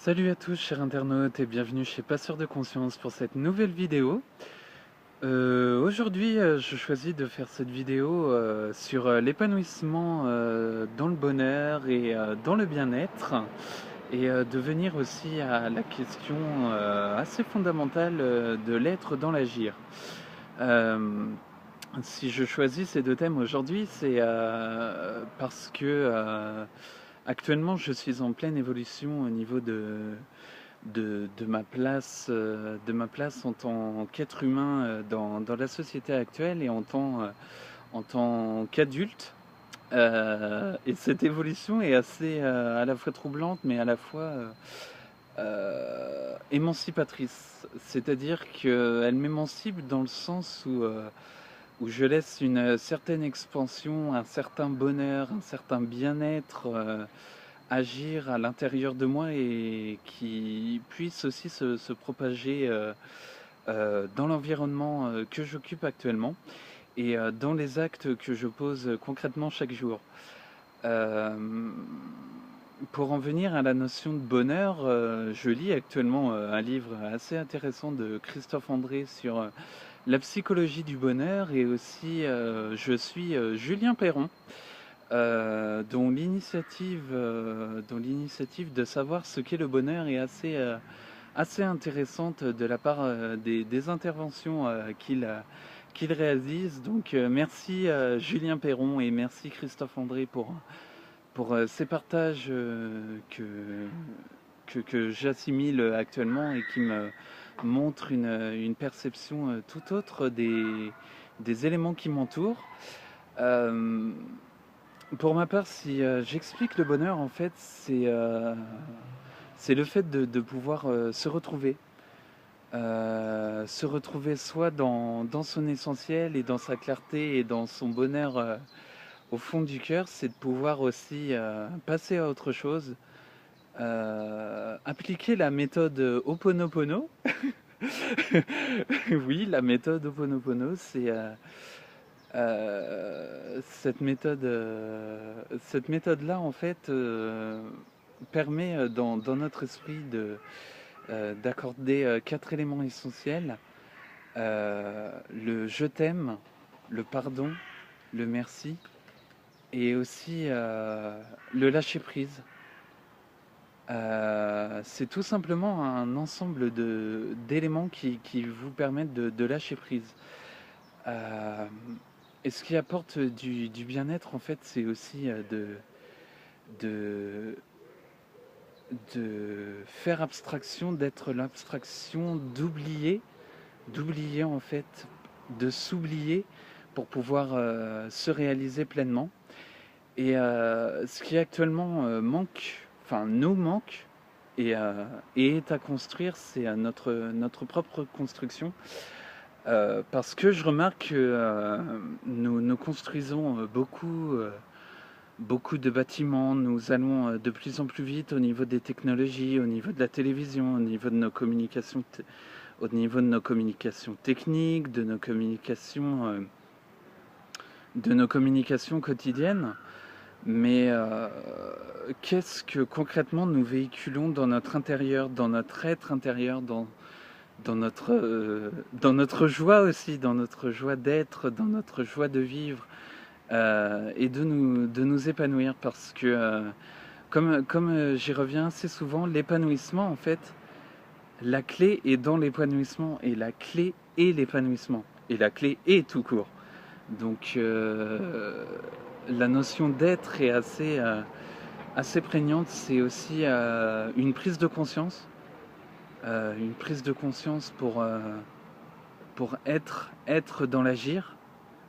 Salut à tous chers internautes et bienvenue chez Passeur de Conscience pour cette nouvelle vidéo. Aujourd'hui je choisis de faire cette vidéo sur l'épanouissement dans le bonheur et dans le bien-être et de venir aussi à la question assez fondamentale de l'être dans l'agir. Euh, Si je choisis ces deux thèmes aujourd'hui, c'est parce que actuellement je suis en pleine évolution au niveau de de ma place en tant qu'être humain dans la société actuelle et en tant qu'adulte. Et cette évolution est assez à la fois troublante mais à la fois émancipatrice. C'est-à-dire qu'elle m'émancipe dans le sens où je laisse une certaine expansion, un certain bonheur, un certain bien-être agir à l'intérieur de moi et qui puisse aussi se propager dans l'environnement que j'occupe actuellement et dans les actes que je pose concrètement chaque jour. Euh, pour en venir à la notion de bonheur, je lis actuellement un livre assez intéressant de Christophe André sur la psychologie du bonheur et aussi je suis Julien Perron, dont l'initiative de savoir ce qu'est le bonheur est assez intéressante de la part des interventions qu'il réalise. Donc merci Julien Perron et merci Christophe André pour ces partages que j'assimile actuellement et qui me montrent une perception tout autre des éléments qui m'entourent. Euh, pour ma part, si j'explique le bonheur, en fait, c'est le fait de pouvoir se retrouver soit dans son essentiel et dans sa clarté et dans son bonheur au fond du cœur, c'est de pouvoir aussi passer à autre chose, appliquer la méthode Ho'oponopono. Oui, la méthode Ho'oponopono, c'est cette méthode-là, en fait, permet dans notre esprit d'accorder quatre éléments essentiels, le je t'aime, le pardon, le merci et aussi le lâcher prise. C'est tout simplement un ensemble d'éléments qui vous permettent de lâcher prise. Euh, et ce qui apporte du bien-être, en fait, c'est aussi de, de faire abstraction, d'être l'abstraction, d'oublier en fait, de s'oublier pour pouvoir se réaliser pleinement. Et ce qui actuellement nous manque et est à construire, c'est notre propre construction. Parce que je remarque que nous construisons beaucoup de bâtiments, nous allons de plus en plus vite au niveau des technologies, au niveau de la télévision, au niveau de nos communications techniques, de nos communications quotidiennes. Mais qu'est-ce que concrètement nous véhiculons dans notre intérieur, dans notre être intérieur, dans notre joie aussi, dans notre joie d'être, dans notre joie de vivre et de nous épanouir parce que, comme j'y reviens assez souvent, l'épanouissement en fait, la clé est dans l'épanouissement et la clé est l'épanouissement et la clé est tout court. Donc la notion d'être est assez prégnante, c'est aussi une prise de conscience pour être dans l'agir,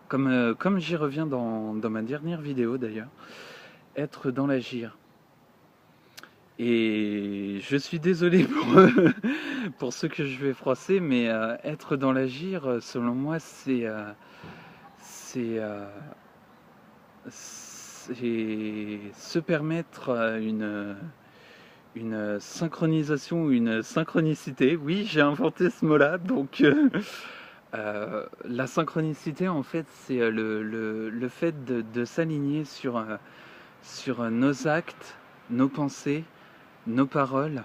comme j'y reviens dans ma dernière vidéo d'ailleurs, être dans l'agir. Et je suis désolé pour ce que je vais froisser, mais être dans l'agir, selon moi, c'est se permettre une synchronisation ou une synchronicité. Oui, j'ai inventé ce mot-là, donc la synchronicité, en fait, c'est le fait de s'aligner sur nos actes, nos pensées, nos paroles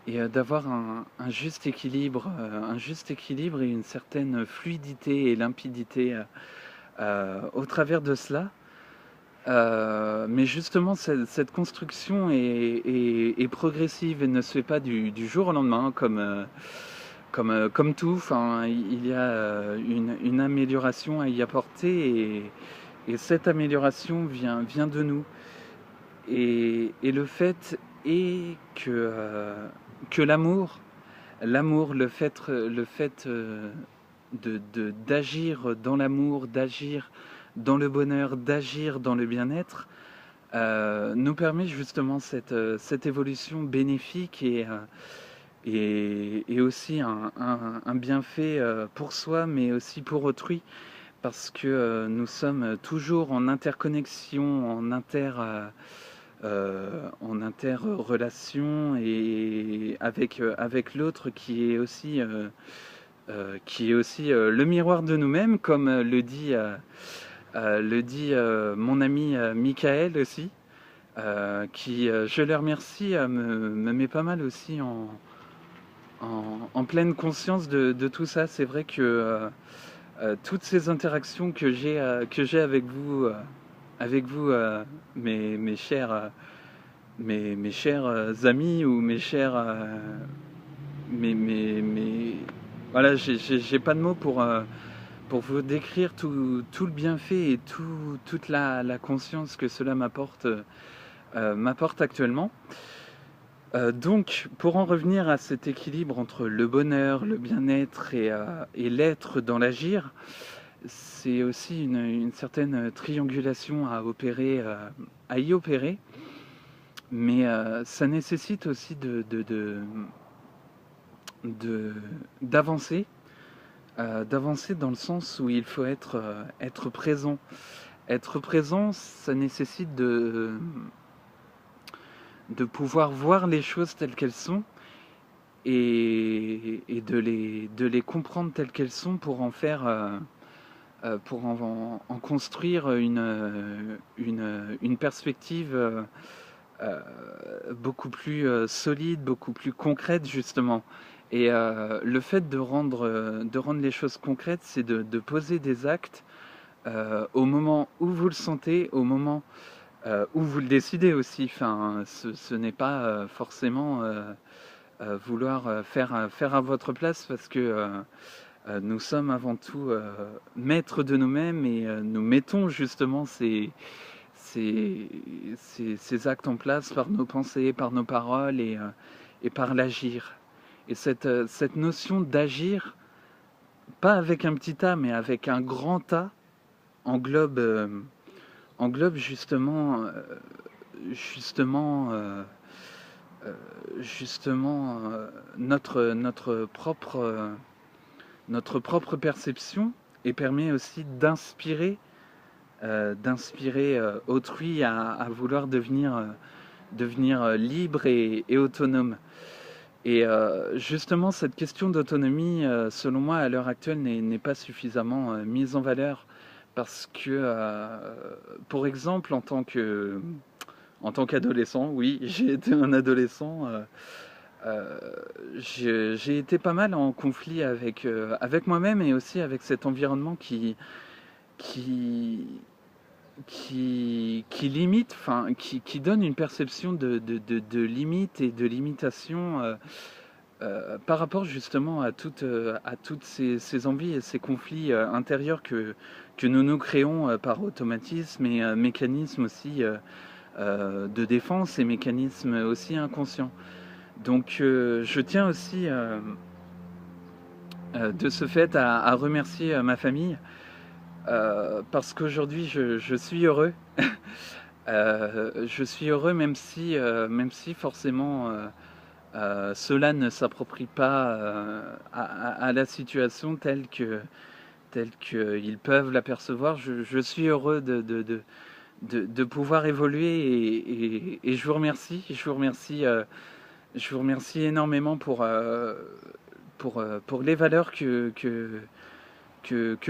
d'avoir un juste équilibre et une certaine fluidité et limpidité au travers de cela. Mais justement, cette construction est progressive et ne se fait pas du jour au lendemain, comme tout. Enfin, il y a une amélioration à y apporter et cette amélioration vient de nous. Et le fait est que l'amour, le fait d'agir dans l'amour, d'agir dans le bonheur, d'agir dans le bien-être, nous permet justement cette évolution bénéfique et aussi un bienfait pour soi, mais aussi pour autrui, parce que nous sommes toujours en interconnexion, en interrelation et avec l'autre qui est aussi le miroir de nous-mêmes, comme le dit mon ami Michael aussi, qui, je le remercie, me met pas mal aussi en pleine conscience de tout ça. C'est vrai que toutes ces interactions que j'ai avec vous mes chers amis ou mes chers mes voilà, j'ai pas de mots pour vous décrire tout le bienfait et toute la conscience que cela m'apporte actuellement. Donc, pour en revenir à cet équilibre entre le bonheur, le bien-être et l'être dans l'agir, c'est aussi une certaine triangulation à y opérer, mais ça nécessite aussi d'avancer, d'avancer dans le sens où il faut être présent. Être présent, ça nécessite de pouvoir voir les choses telles qu'elles sont et de les comprendre telles qu'elles sont pour en faire, pour en construire une perspective beaucoup plus solide, beaucoup plus concrète justement. Et le fait de rendre les choses concrètes, c'est de poser des actes au moment où vous le sentez, au moment où vous le décidez aussi. Enfin, ce n'est pas forcément vouloir faire à votre place parce que nous sommes avant tout maîtres de nous-mêmes et nous mettons justement ces actes en place par nos pensées, par nos paroles et par l'agir. Et cette notion d'agir, pas avec un petit A, mais avec un grand A, englobe, englobe justement notre propre perception et permet aussi d'inspirer autrui à vouloir devenir libre et autonome. Et justement, cette question d'autonomie, selon moi, à l'heure actuelle, n'est pas suffisamment mise en valeur parce que, pour exemple, en tant qu'adolescent, oui, j'ai été un adolescent. J'ai été pas mal en conflit avec moi-même et aussi avec cet environnement qui, qui limite, enfin, qui donne une perception de limite et de limitation par rapport justement à toutes ces envies et ces conflits intérieurs que nous créons par automatisme et mécanismes aussi de défense et mécanismes aussi inconscients. Donc je tiens aussi de ce fait à remercier ma famille parce qu'aujourd'hui je suis heureux. Je suis heureux même si forcément cela ne s'approprie pas à la situation telle qu'ils peuvent l'apercevoir. Je suis heureux de pouvoir évoluer et je vous remercie. Je vous remercie énormément pour les valeurs que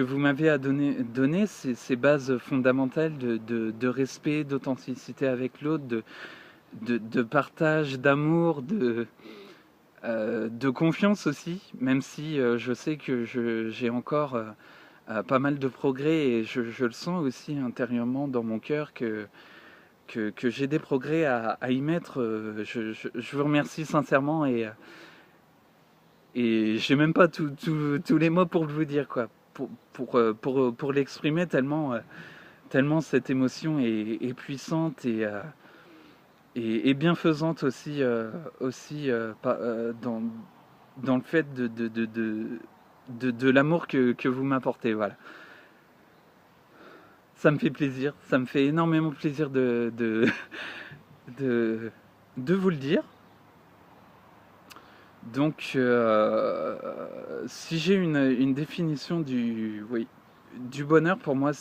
vous m'avez à donner ces bases fondamentales de respect, d'authenticité avec l'autre, de partage, d'amour, de confiance aussi, même si je sais que j'ai encore pas mal de progrès et je le sens aussi intérieurement dans mon cœur que j'ai des progrès à y mettre. Je vous remercie sincèrement et j'ai même pas tous les mots pour le vous dire quoi, pour l'exprimer tellement cette émotion est puissante et bienfaisante aussi, dans le fait de l'amour que vous m'apportez. Voilà. Ça me fait plaisir, ça me fait énormément plaisir de, de vous le dire. Donc, si j'ai une définition oui, du bonheur, pour moi,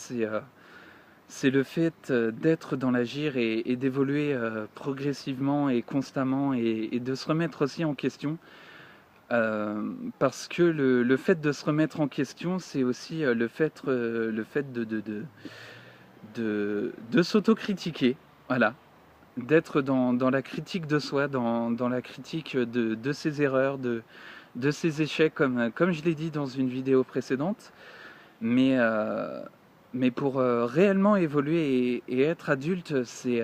c'est le fait d'être dans l'agir et d'évoluer progressivement et constamment et de se remettre aussi en question. Parce que le fait de se remettre en question, c'est aussi le fait de s'autocritiquer. Voilà. D'être dans la critique de soi, dans la critique de ses erreurs, de ses échecs, comme je l'ai dit dans une vidéo précédente. Mais, euh, mais pour réellement évoluer et être adulte, c'est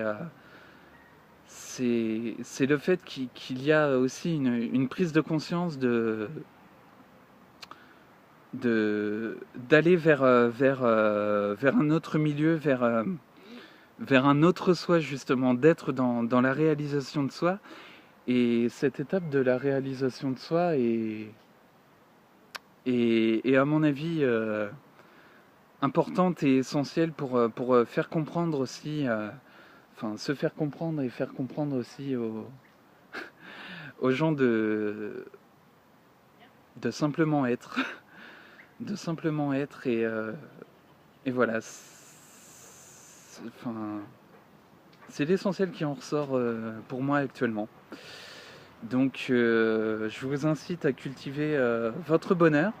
le fait qu'il y a aussi une prise de conscience d'aller vers un autre milieu, vers un autre soi justement, d'être dans la réalisation de soi. Et cette étape de la réalisation de soi est à mon avis importante et essentielle pour faire comprendre aussi, enfin se faire comprendre et faire comprendre aussi aux gens de simplement être, de simplement être et voilà. Enfin, c'est l'essentiel qui en ressort pour moi actuellement. Donc je vous incite à cultiver votre bonheur,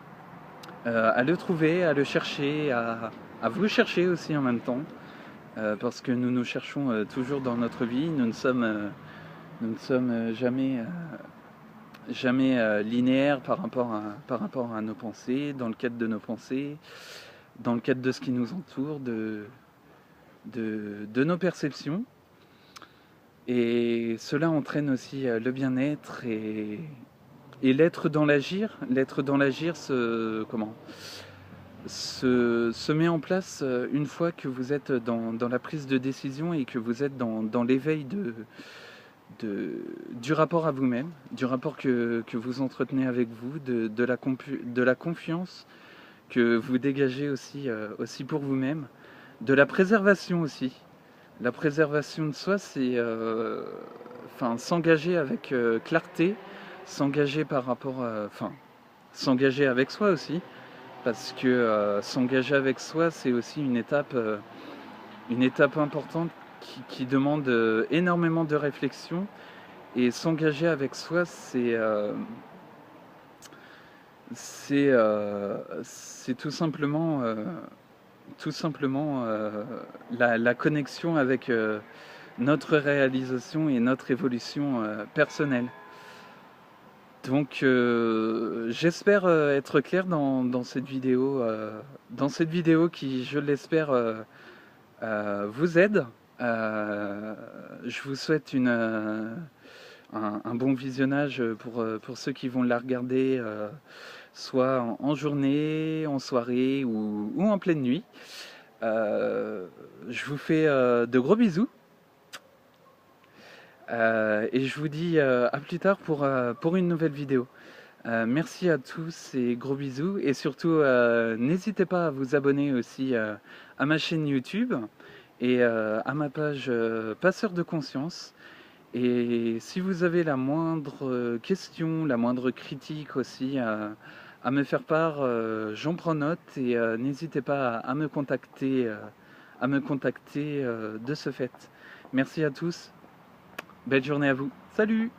à le trouver, à le chercher, à vous chercher aussi en même temps, parce que nous nous cherchons toujours dans notre vie, nous ne sommes jamais linéaires par rapport à nos pensées, dans le cadre de nos pensées, dans le cadre de ce qui nous entoure, de nos perceptions. Et cela entraîne aussi le bien-être et l'être dans l'agir. L'être dans l'agir se met en place une fois que vous êtes dans la prise de décision et que vous êtes dans l'éveil du rapport à vous-même, du rapport que vous entretenez avec vous, de la confiance que vous dégagez aussi pour vous-même, de la préservation aussi. La préservation de soi, c'est s'engager avec clarté, s'engager par rapport s'engager avec soi aussi, parce que s'engager avec soi, c'est aussi une étape importante qui demande énormément de réflexion. Et s'engager avec soi, c'est tout simplement la connexion avec notre réalisation et notre évolution personnelle. Donc j'espère être clair dans cette vidéo qui, je l'espère, vous aide. Je vous souhaite un bon visionnage pour ceux qui vont la regarder, soit en journée, en soirée ou en pleine nuit. Je vous fais de gros bisous. Et je vous dis à plus tard pour une nouvelle vidéo. Merci à tous et gros bisous. Et surtout, n'hésitez pas à vous abonner aussi à ma chaîne YouTube et à ma page Passeur de Conscience. Et si vous avez la moindre question, la moindre critique aussi à me faire part, j'en prends note et n'hésitez pas à me contacter, de ce fait. Merci à tous. Belle journée à vous. Salut!